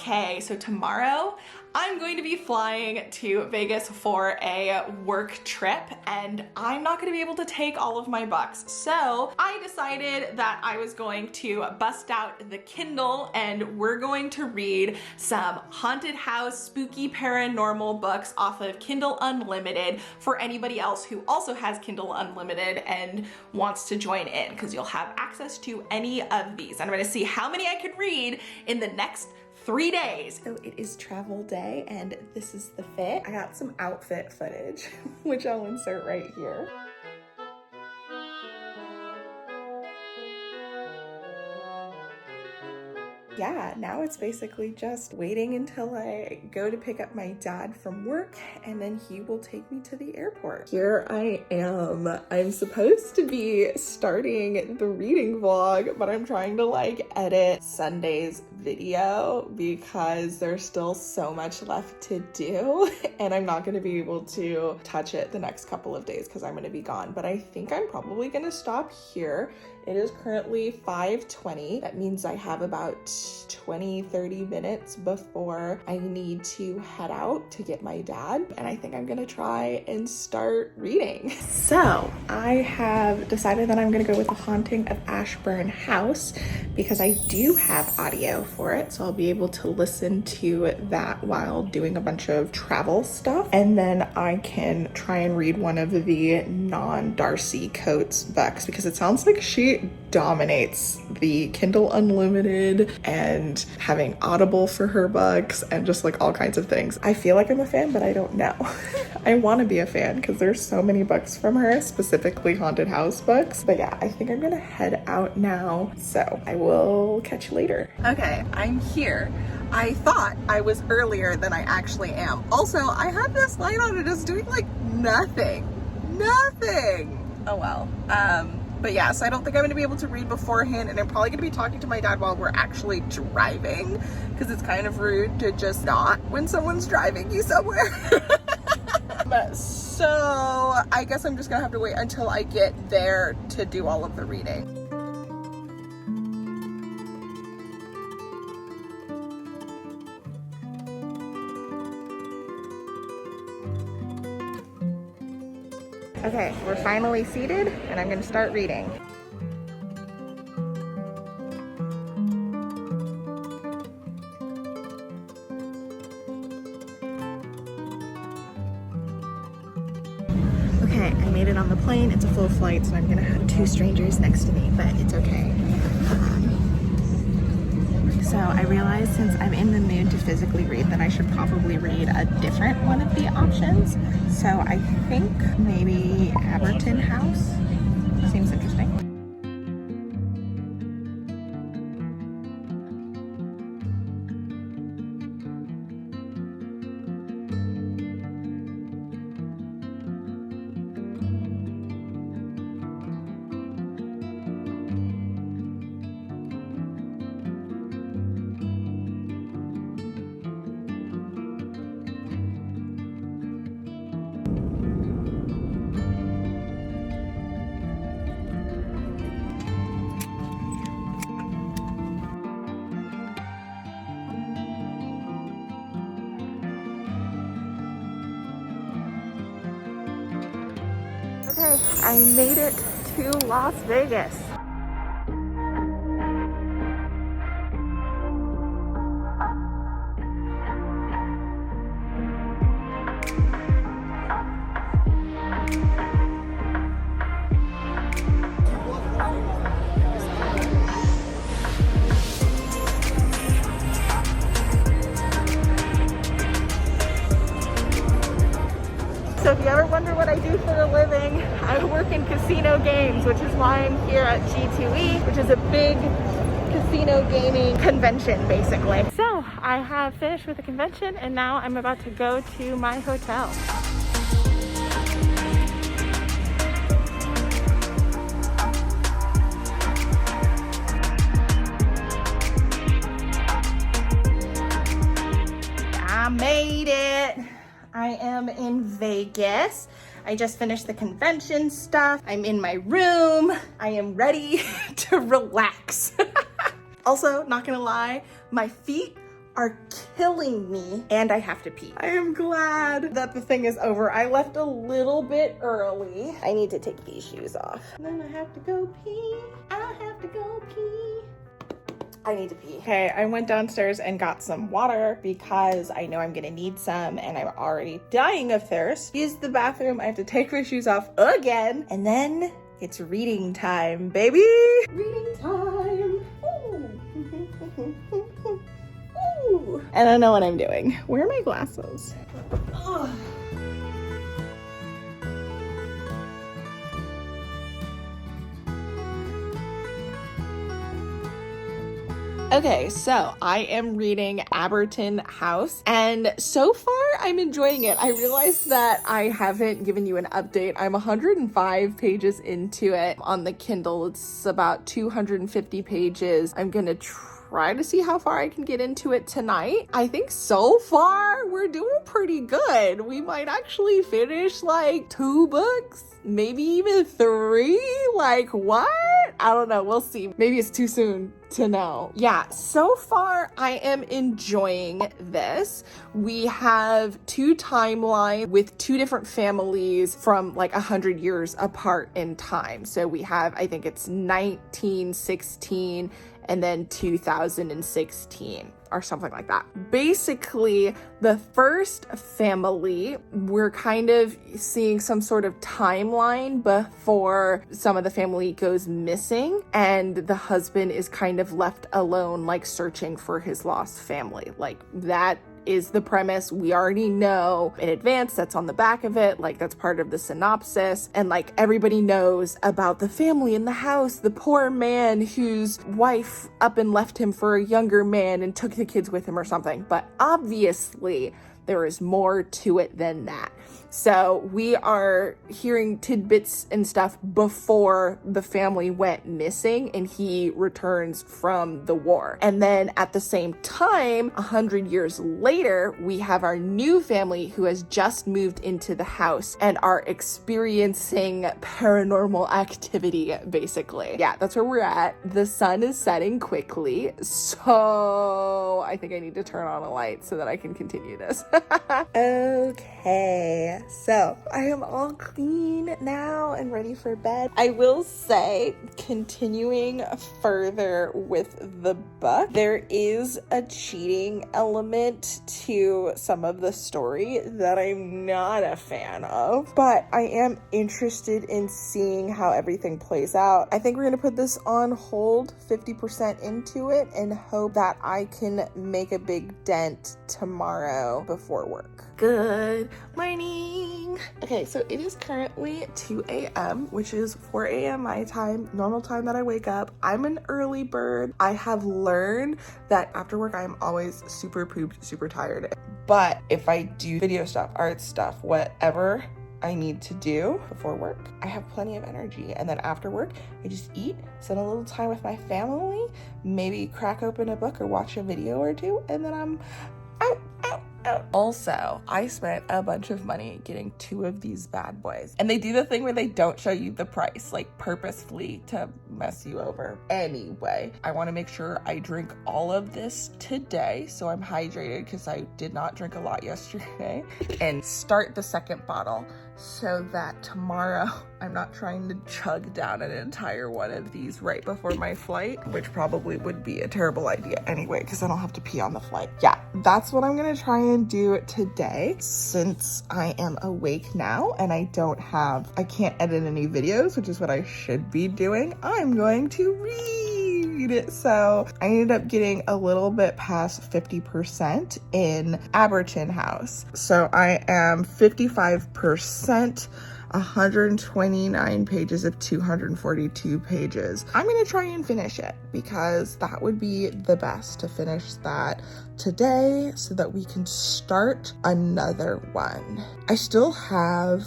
Okay, so tomorrow I'm going to be flying to Vegas for a work trip, and I'm not going to be able to take all of my books. So I decided that I was going to bust out the Kindle and we're going to read some haunted house, spooky paranormal books off of Kindle Unlimited for anybody else who also has Kindle Unlimited and wants to join in, because you'll have access to any of these. I'm going to see how many I can read in the next 3 days. So it is travel day and this is the fit. I got some outfit footage, which I'll insert right here. Yeah, now it's basically just waiting until I go to pick up my dad from work and then he will take me to the airport. Here I am. I'm supposed to be starting the reading vlog, but I'm trying to like edit Sunday's video because there's still so much left to do and I'm not gonna be able to touch it the next couple of days because I'm gonna be gone. But I think I'm probably gonna stop here. It is currently 5:20. That means I have about 20-30 minutes before I need to head out to get my dad. And I think I'm gonna try and start reading. So I have decided that I'm gonna go with The Haunting of Ashburn House because I do have audio for it. So I'll be able to listen to that while doing a bunch of travel stuff. And then I can try and read one of the non-Darcy Coates books because it sounds like she dominates the Kindle Unlimited and having Audible for her books and just like all kinds of things. I feel like I'm a fan, but I don't know. I want to be a fan because there's so many books from her, specifically haunted house books. But yeah, I think I'm gonna head out now. So I will catch you later. Okay, I'm here. I thought I was earlier than I actually am. Also, I have this light on and it's doing like nothing. Oh well. But yeah, so I don't think I'm gonna be able to read beforehand, and I'm probably gonna be talking to my dad while we're actually driving because it's kind of rude to just not when someone's driving you somewhere. So I guess I'm just gonna have to wait until I get there to do all of the reading. Okay, we're finally seated and I'm gonna start reading. Okay, I made it on the plane. It's a full flight, so I'm gonna have two strangers next to me, but it's okay. So I realized since I'm in the mood to physically read that I should probably read a different one of the options. So I think maybe Ashburn House seems interesting. Okay, I made it to Las Vegas. So if you ever wonder what I do for a living, I work in casino games, which is why I'm here at G2E, which is a big casino gaming convention, basically. So I have finished with the convention and now I'm about to go to my hotel. I made it. I am in Vegas. I just finished the convention stuff. I'm in my room. I am ready to relax. Also, not gonna lie, my feet are killing me, and I have to pee. I am glad that the thing is over. I left a little bit early. I need to take these shoes off. And then I have to go pee. I have to go pee. I need to pee. Okay, I went downstairs and got some water because I know I'm gonna need some and I'm already dying of thirst. Use the bathroom. I have to take my shoes off again. And then it's reading time, baby. Reading time. Ooh. Ooh. I don't know what I'm doing. Where are my glasses? Ugh. Okay, so I am reading Abberton House, and so far I'm enjoying it. I realized that I haven't given you an update. I'm 105 pages into it on the Kindle. It's about 250 pages. I'm gonna try to see how far I can get into it tonight. I think so far we're doing pretty good. We might actually finish like 2 books, maybe even 3. Like, what? I don't know. We'll see. Maybe it's too soon to know. Yeah, so far I am enjoying this. We have 2 timelines with 2 different families from like 100 years apart in time. So we have, I think it's 1916 and then 2016 or something like that. Basically, the first family, we're kind of seeing some sort of timeline before some of the family goes missing and the husband is kind of left alone, like searching for his lost family. Like, that is the premise. We already know in advance. That's on the back of it. Like, that's part of the synopsis. And like, everybody knows about the family in the house, the poor man whose wife up and left him for a younger man and took the kids with him or something. But obviously there is more to it than that. So we are hearing tidbits and stuff before the family went missing and he returns from the war. And then at the same time, 100 years later, we have our new family who has just moved into the house and are experiencing paranormal activity, basically. Yeah, that's where we're at. The sun is setting quickly, so I think I need to turn on a light so that I can continue this. Okay, so I am all clean now and ready for bed. I will say, continuing further with the book, there is a cheating element to some of the story that I'm not a fan of, but I am interested in seeing how everything plays out. I think we're gonna put this on hold 50% into it and hope that I can make a big dent tomorrow before work. Good morning. Okay, so it is currently 2 a.m., which is 4 a.m. my time, normal time that I wake up. I'm an early bird. I have learned that after work, I'm always super pooped, super tired. But if I do video stuff, art stuff, whatever I need to do before work, I have plenty of energy. And then after work, I just eat, spend a little time with my family, maybe crack open a book or watch a video or 2, and then I'm out. Also, I spent a bunch of money getting 2 of these bad boys. And they do the thing where they don't show you the price, like purposefully to mess you over. Anyway, I want to make sure I drink all of this today so I'm hydrated because I did not drink a lot yesterday. And start the second bottle so that tomorrow I'm not trying to chug down an entire one of these right before my flight, which probably would be a terrible idea anyway because I don't have to pee on the flight. Yeah, that's what I'm gonna try and do today since I am awake now and I can't edit any videos, which is what I should be doing. I'm going to read. So I ended up getting a little bit past 50% in Abberton House. So I am 55%, 129 pages of 242 pages. I'm gonna try and finish it because that would be the best to finish that today so that we can start another one. I still have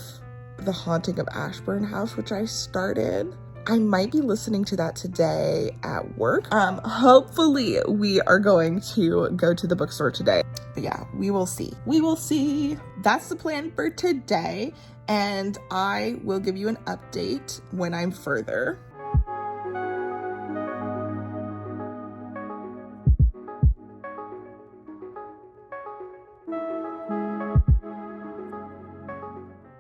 The Haunting of Ashburn House, which I started. I might be listening to that today at work. Hopefully we are going to go to the bookstore today. But yeah, we will see. We will see. That's the plan for today. And I will give you an update when I'm further.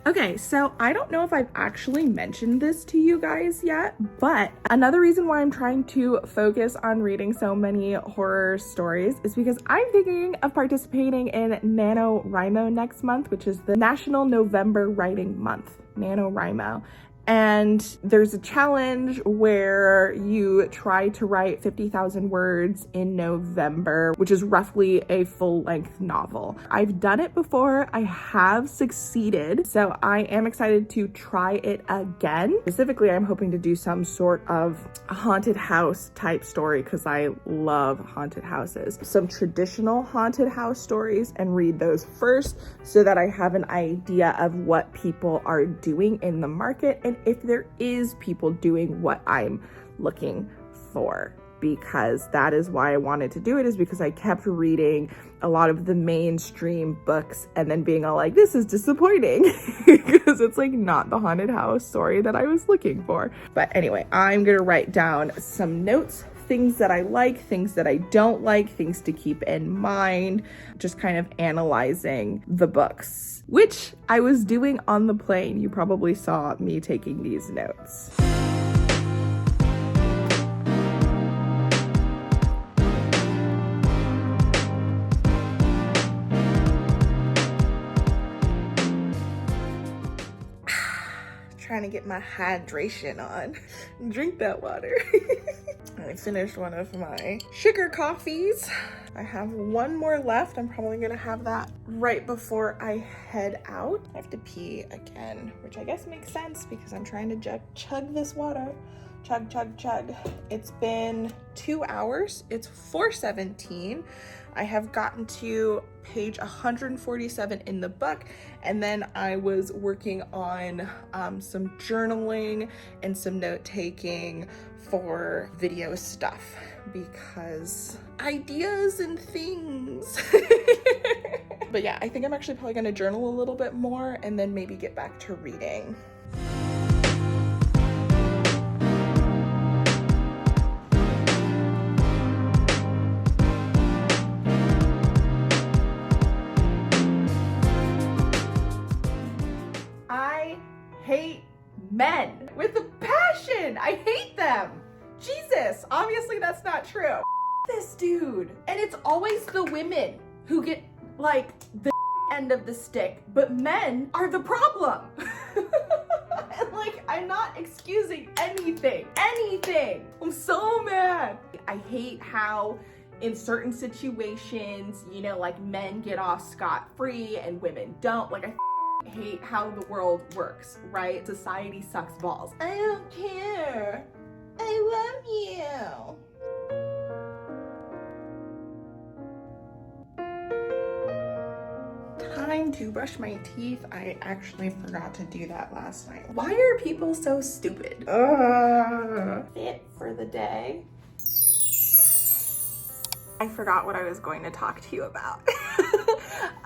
Okay, so I don't know if I've actually mentioned this to you guys yet, but another reason why I'm trying to focus on reading so many horror stories is because I'm thinking of participating in NaNoWriMo next month, which is the National November Writing Month, NaNoWriMo. And there's a challenge where you try to write 50,000 words in November, which is roughly a full-length novel. I've done it before, I have succeeded, so I am excited to try it again. Specifically, I'm hoping to do some sort of haunted house type story because I love haunted houses. Some traditional haunted house stories and read those first so that I have an idea of what people are doing in the market and if there is people doing what I'm looking for, because that is why I wanted to do it, is because I kept reading a lot of the mainstream books and then being all like, this is disappointing because it's like not the haunted house story that I was looking for. But anyway, I'm gonna write down some notes, things that I like, things that I don't like, things to keep in mind, just kind of analyzing the books, which I was doing on the plane. You probably saw me taking these notes. Trying to get my hydration on. Drink that water. I finished one of my sugar coffees. I have one more left. I'm probably gonna have that right before I head out. I have to pee again, which I guess makes sense because I'm trying to chug this water. Chug, chug, chug. It's been 2 hours. It's 4:17. I have gotten to page 147 in the book, and then I was working on some journaling and some note-taking for video stuff because ideas and things. But yeah, I think I'm actually probably gonna journal a little bit more and then maybe get back to reading. Hate men with a passion. I hate them. Jesus, obviously that's not true. This dude. And it's always the women who get like the end of the stick, but men are the problem. And like, I'm not excusing anything. I'm so mad. I hate how in certain situations, you know, like men get off scot-free and women don't. Like, I hate how the world works, right? Society sucks balls. I don't care. I love you. Time to brush my teeth. I actually forgot to do that last night. Why are people so stupid? Fit for the day. I forgot what I was going to talk to you about.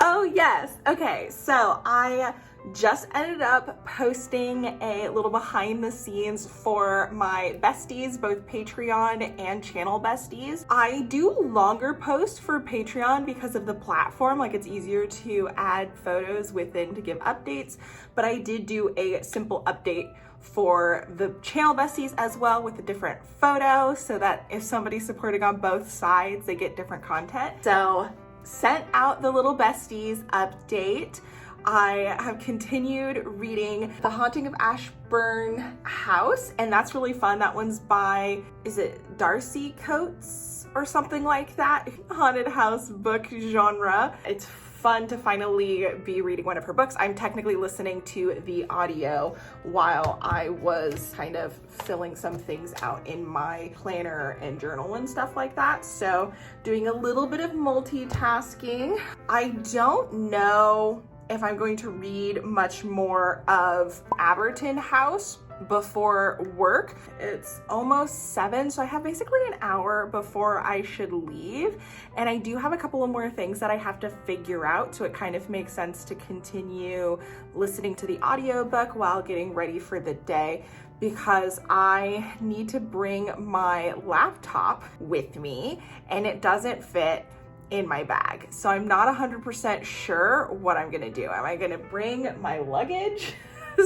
Oh yes, okay, so I just ended up posting a little behind the scenes for my besties, both Patreon and channel besties. I do longer posts for Patreon because of the platform, like it's easier to add photos within to give updates, but I did do a simple update for the channel besties as well with a different photo so that if somebody's supporting on both sides, they get different content. So sent out the little besties update. I have continued reading The Haunting of Ashburn House, and that's really fun. That one's by, is it Darcy Coates or something like that? Haunted house book genre. It's fun to finally be reading one of her books. I'm technically listening to the audio while I was kind of filling some things out in my planner and journal and stuff like that. So doing a little bit of multitasking. I don't know if I'm going to read much more of Abberton House before work. It's almost 7, so I have basically an hour before I should leave, and I do have a couple of more things that I have to figure out, so it kind of makes sense to continue listening to the audiobook while getting ready for the day, because I need to bring my laptop with me and it doesn't fit in my bag. So I'm not 100% sure what I'm gonna do. Am I gonna bring my luggage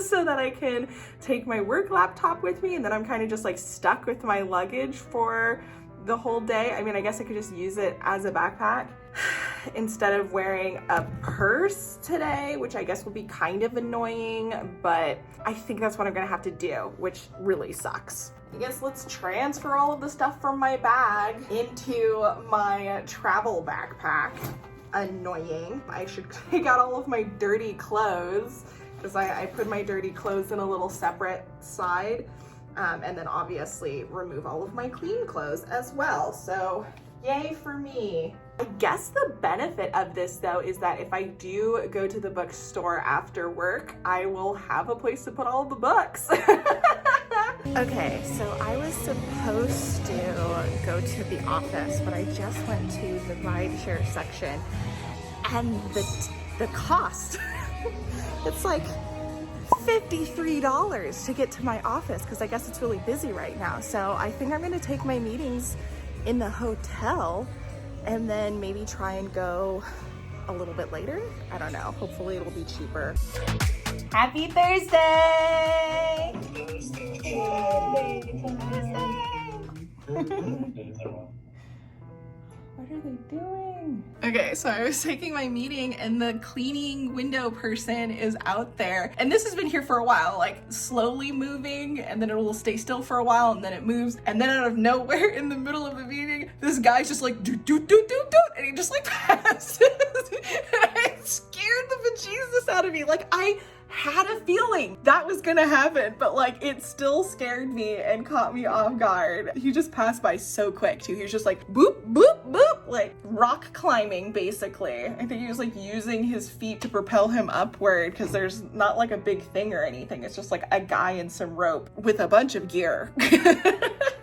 so that I can take my work laptop with me, and then I'm kind of just like stuck with my luggage for the whole day? I mean, I guess I could just use it as a backpack instead of wearing a purse today, which I guess will be kind of annoying, but I think that's what I'm gonna have to do, which really sucks. I guess let's transfer all of the stuff from my bag into my travel backpack. Annoying. I should take out all of my dirty clothes, because I put my dirty clothes in a little separate side, and then obviously remove all of my clean clothes as well. So yay for me. I guess the benefit of this though is that if I do go to the bookstore after work, I will have a place to put all the books. Okay, so I was supposed to go to the office, but I just went to the rideshare section, and the cost, it's like $53 to get to my office, because I guess it's really busy right now. So I think I'm gonna take my meetings in the hotel and then maybe try and go a little bit later. I don't know, hopefully it'll be cheaper. Happy Thursday! Yay, it's Thursday! What are they doing? Okay, so I was taking my meeting and the cleaning window person is out there. And this has been here for a while, like slowly moving, and then it will stay still for a while and then it moves. And then out of nowhere in the middle of the meeting, this guy's just like, doot, doot, doot, doot, doot, and he just like passes. And it scared the bejesus out of me. Like, I had a feeling that was gonna happen, but like it still scared me and caught me off guard. He just passed by so quick too. He was just like boop, boop, boop, like rock climbing basically. I think he was like using his feet to propel him upward, because there's not like a big thing or anything. It's just like a guy and some rope with a bunch of gear.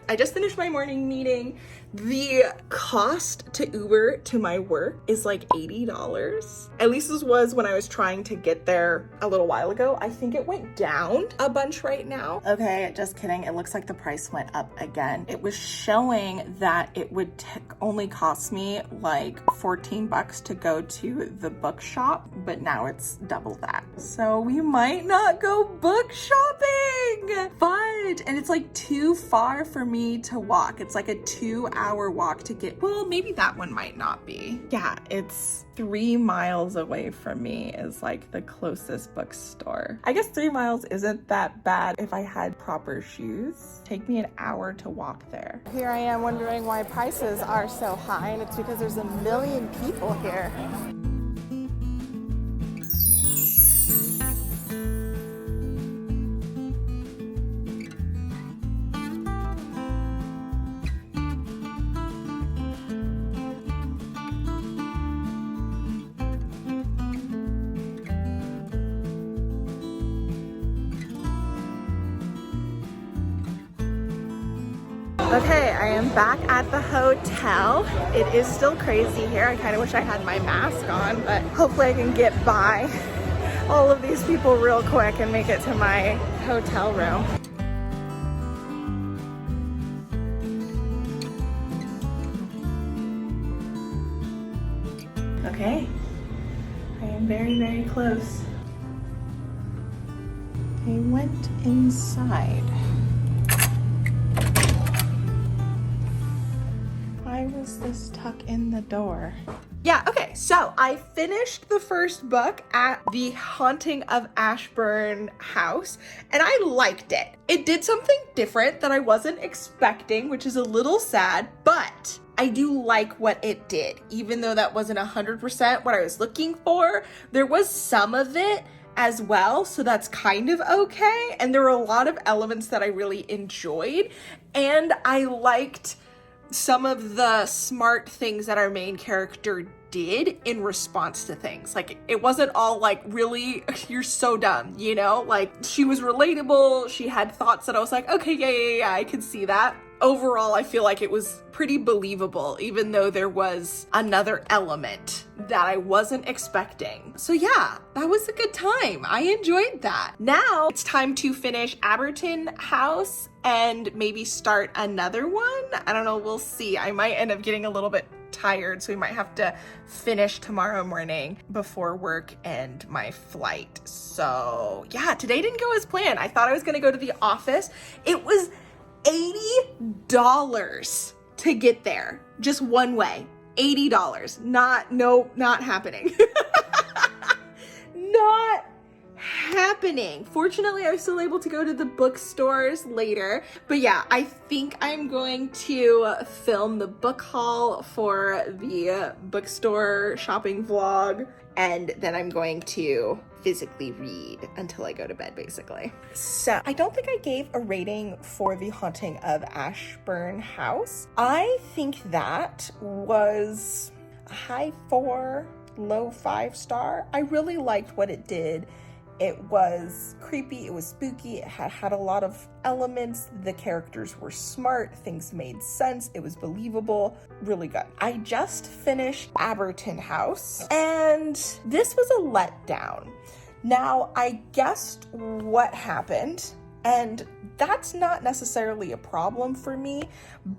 I just finished my morning meeting. The cost to Uber to my work is like $80. At least this was when I was trying to get there a little while ago. I think it went down a bunch right now. Okay, just kidding. It looks like the price went up again. It was showing that it would only cost me like 14 bucks to go to the bookshop, but now it's double that. So we might not go book shopping. Fudge. And it's like too far for me to walk. It's like a 2-hour walk to get, well, maybe that one might not be. Yeah, it's 3 miles away from me is like the closest bookstore. I guess 3 miles isn't that bad if I had proper shoes. Take me an hour to walk there. Here I am wondering why prices are so high, and it's because there's a million people here. Okay, I am back at the hotel. It is still crazy here. I kind of wish I had my mask on, but hopefully I can get by all of these people real quick and make it to my hotel room. Okay, I am very, very close. I went inside. Why was this tuck in the door? Yeah, okay, so I finished the first book at the Haunting of Ashburn house, and I liked it. It did something different that I wasn't expecting, which is a little sad, but I do like what it did. Even though that wasn't 100% what I was looking for, there was some of it as well, so that's kind of okay. And there were a lot of elements that I really enjoyed, and I liked some of the smart things that our main character did in response to things. Like, it wasn't all like, really, you're so dumb, you know? Like, she was relatable, she had thoughts that I was like, okay, yeah, I could see that. Overall, I feel like it was pretty believable, even though there was another element that I wasn't expecting. So yeah, that was a good time. I enjoyed that. Now it's time to finish Abberton House and maybe start another one. I don't know, we'll see. I might end up getting a little bit tired, so we might have to finish tomorrow morning before work and my flight. So yeah, today didn't go as planned. I thought I was gonna go to the office. It was $80 to get there, just one way. $80. Not happening. Not happening. Fortunately, I was still able to go to the bookstores later. But yeah, I think I'm going to film the book haul for the bookstore shopping vlog, and then I'm going to physically read until I go to bed, basically. So I don't think I gave a rating for The Haunting of Ashburn House. I think that was a high 4, low 5 star. I really liked what it did. It was creepy, it was spooky, it had a lot of elements, the characters were smart, things made sense, it was believable, really good. I just finished Abberton House, and this was a letdown. Now, I guessed what happened, and that's not necessarily a problem for me,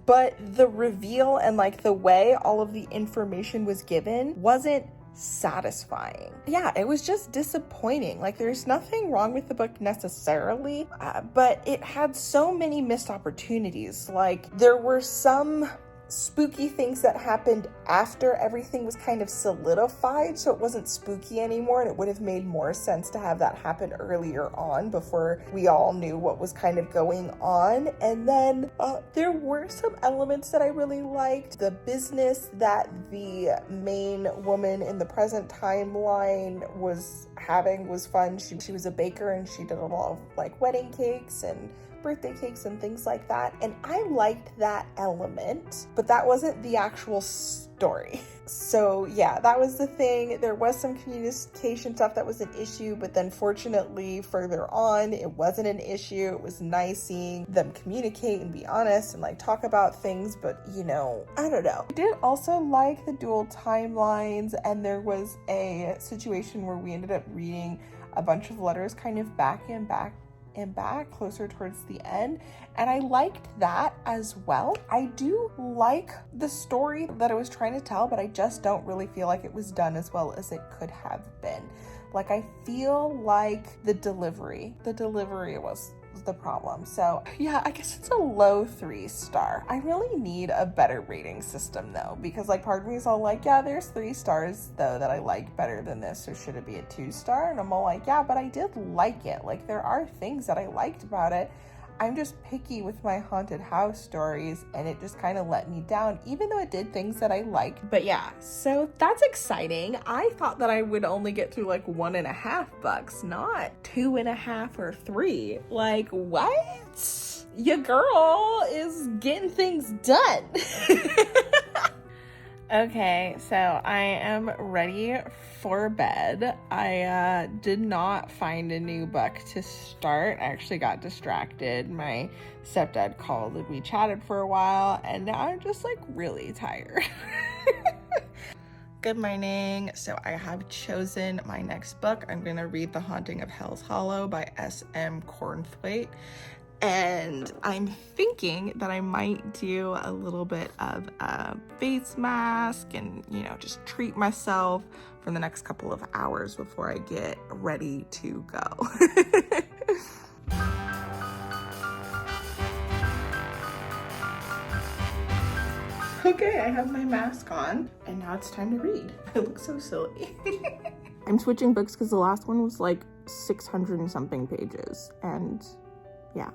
but the reveal and like the way all of the information was given wasn't satisfying. Yeah, it was just disappointing. Like, there's nothing wrong with the book necessarily, but it had so many missed opportunities. Like, there were some spooky things that happened after everything was kind of solidified, so it wasn't spooky anymore, and it would have made more sense to have that happen earlier on before we all knew what was kind of going on. And then there were some elements that I really liked. The business that the main woman in the present timeline was having was fun. She was a baker, and she did a lot of like wedding cakes and birthday cakes and things like that, and I liked that element, but that wasn't the actual story. So yeah, that was the thing. There was some communication stuff that was an issue, but then fortunately further on it wasn't an issue. It was nice seeing them communicate and be honest and like talk about things, but you know, I don't know. I did also like the dual timelines, and there was a situation where we ended up reading a bunch of letters kind of back and back closer towards the end, and I liked that as well. I do like the story that it was trying to tell, but I just don't really feel like it was done as well as it could have been. Like, I feel like the delivery was the problem. So yeah, I guess it's a low 3 star. I really need a better rating system though, because like part of me is all like, yeah, there's 3 stars though that I like better than this, so should it be a 2 star? And I'm all like, yeah, but I did like it. Like, there are things that I liked about it. I'm just picky with my haunted house stories, and it just kind of let me down, even though it did things that I liked. But yeah, so that's exciting. I thought that I would only get through like 1.5 books, not 2.5 or 3. Like, what? Your girl is getting things done. Okay, so I am ready for bed. I did not find a new book to start. I actually got distracted. My stepdad called and we chatted for a while, and now I'm just like really tired. Good morning. So I have chosen my next book. I'm going to read The Haunting of Hell's Hollow by S.M. Cornthwaite. And I'm thinking that I might do a little bit of a face mask and, you know, just treat myself for the next couple of hours before I get ready to go. Okay, I have my mask on, and now it's time to read. I look so silly. I'm switching books because the last one was like 600 and something pages, and yeah.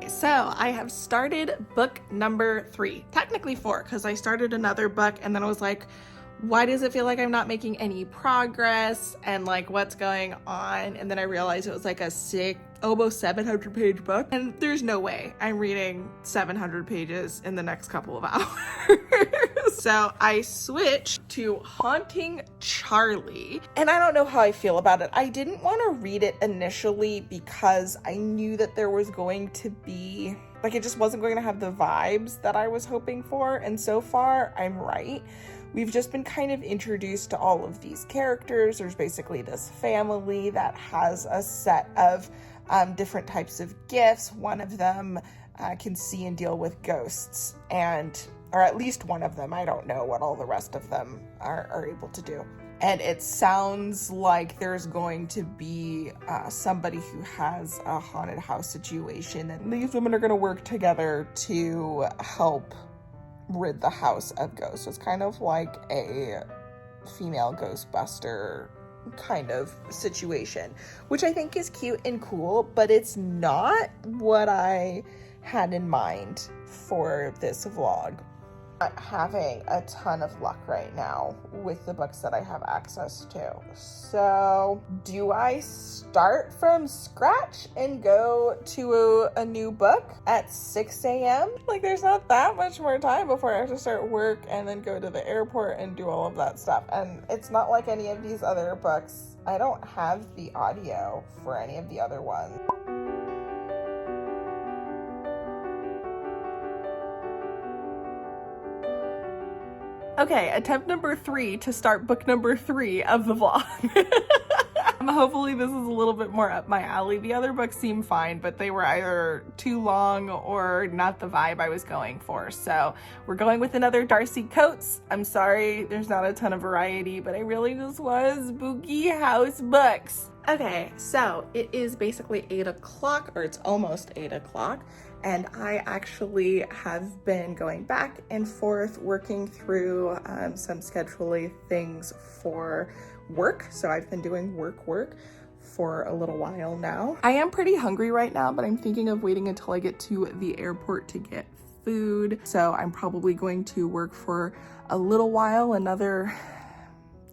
So I have started book number 3, technically 4, because I started another book and then I was like, why does it feel like I'm not making any progress, and like what's going on? And then I realized it was like a almost 700 page book, and there's no way I'm reading 700 pages in the next couple of hours. So I switched to Haunting Charlie, and I don't know how I feel about it. I didn't want to read it initially because I knew that there was going to be, like, it just wasn't going to have the vibes that I was hoping for, and so far I'm right. we've just been kind of introduced to all of these characters. There's basically this family that has a set of different types of gifts. One of them can see and deal with ghosts, or at least one of them. I don't know what all the rest of them are able to do. And it sounds like there's going to be somebody who has a haunted house situation, and these women are going to work together to help rid the house of ghosts. So it's kind of like a female Ghostbuster kind of situation, which I think is cute and cool, but it's not what I had in mind for this vlog. Not having a ton of luck right now with the books that I have access to. So do I start from scratch and go to a new book at 6 a.m.? Like, there's not that much more time before I have to start work and then go to the airport and do all of that stuff. And it's not like any of these other books. I don't have the audio for any of the other ones. Okay, attempt number 3 to start book number 3 of the vlog. Hopefully this is a little bit more up my alley. The other books seem fine, but they were either too long or not the vibe I was going for. So we're going with another Darcy Coates. I'm sorry there's not a ton of variety, but I really just was spooky house books. Okay, so it is basically 8 o'clock, or it's almost 8 o'clock. And I actually have been going back and forth working through some scheduling things for work. So I've been doing work for a little while now. I am pretty hungry right now, but I'm thinking of waiting until I get to the airport to get food. So I'm probably going to work for a little while, another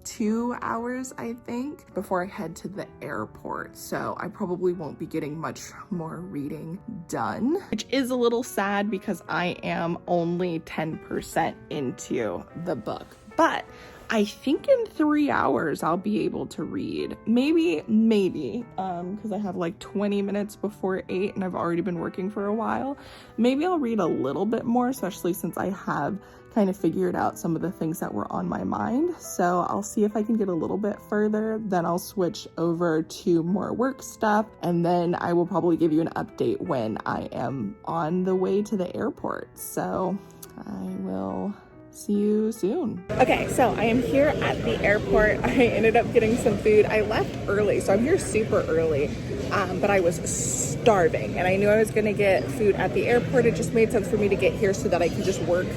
2 hours, I think, before I head to the airport. So I probably won't be getting much more reading done, which is a little sad because I am only 10% into the book. But I think in 3 hours I'll be able to read. Maybe, because I have like 20 minutes before 8 and I've already been working for a while. Maybe I'll read a little bit more, especially since I have kind of figured out some of the things that were on my mind. So I'll see if I can get a little bit further, then I'll switch over to more work stuff, and then I will probably give you an update when I am on the way to the airport. So I will see you soon. Okay, so I am here at the airport. I ended up getting some food. I left early, so I'm here super early, but I was starving and I knew I was gonna get food at the airport. It just made sense for me to get here so that I can just work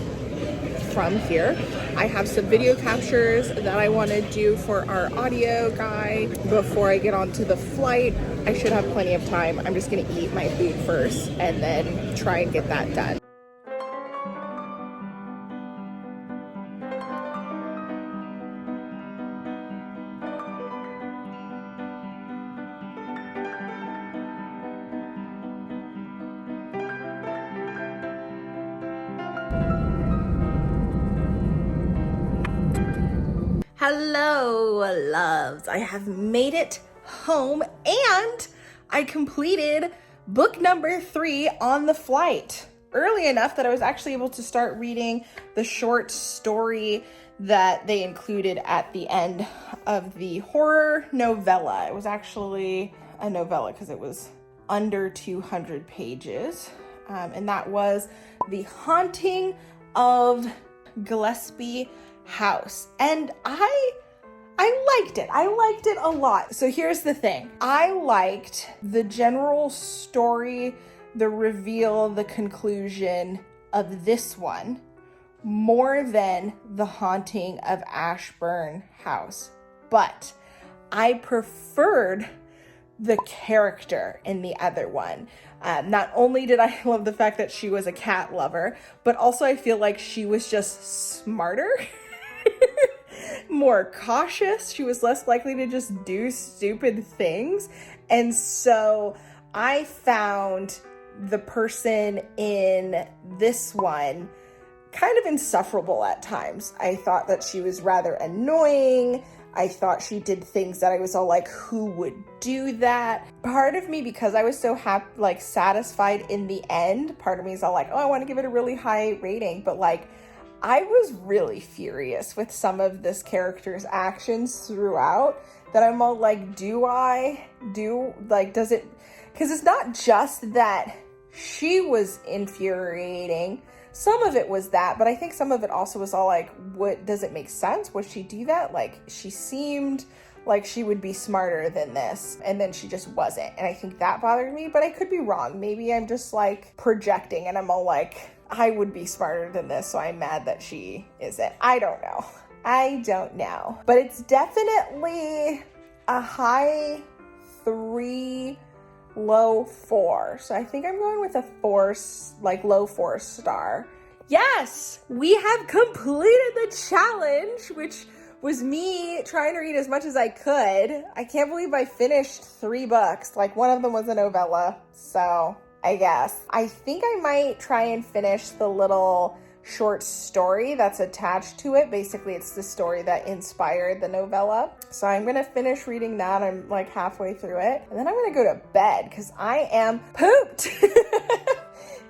from here. I have some video captures that I want to do for our audio guy before I get onto the flight. I should have plenty of time. I'm just going to eat my food first and then try and get that done. Hello, loves. I have made it home and I completed book number 3 on the flight early enough that I was actually able to start reading the short story that they included at the end of the horror novella. It was actually a novella because it was under 200 pages, and that was The Haunting of Gillespie House. And I liked it. I liked it a lot. So here's the thing. I liked the general story, the reveal, the conclusion of this one more than The Haunting of Ashburn House. But I preferred the character in the other one. Not only did I love the fact that she was a cat lover, but also I feel like she was just smarter. More cautious. She was less likely to just do stupid things. And so I found the person in this one kind of insufferable at times. I thought that she was rather annoying. I thought she did things that I was all like, who would do that? Part of me, because I was so satisfied in the end, part of me is all like, oh, I want to give it a really high rating, but like, I was really furious with some of this character's actions throughout, that I'm all like, does it, because it's not just that she was infuriating. Some of it was that, but I think some of it also was all like, what, does it make sense? Would she do that? Like, she seemed like she would be smarter than this, and then she just wasn't. And I think that bothered me, but I could be wrong. Maybe I'm just like projecting and I'm all like, I would be smarter than this, so I'm mad that she isn't. I don't know. But it's definitely a high 3, low 4. So I think I'm going with a 4, like low 4 star. Yes, we have completed the challenge, which was me trying to read as much as I could. I can't believe I finished 3 books. Like, one of them was a novella, so I guess. I think I might try and finish the little short story that's attached to it. Basically, it's the story that inspired the novella. So I'm gonna finish reading that. I'm like halfway through it. And then I'm gonna go to bed because I am pooped.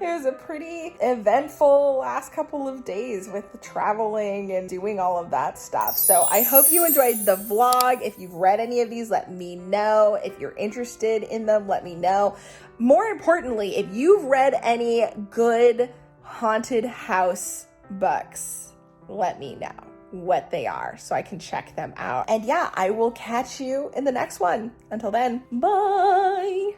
It was a pretty eventful last couple of days with traveling and doing all of that stuff. So I hope you enjoyed the vlog. If you've read any of these, let me know. If you're interested in them, let me know. More importantly, if you've read any good haunted house books, let me know what they are so I can check them out. And yeah, I will catch you in the next one. Until then, bye.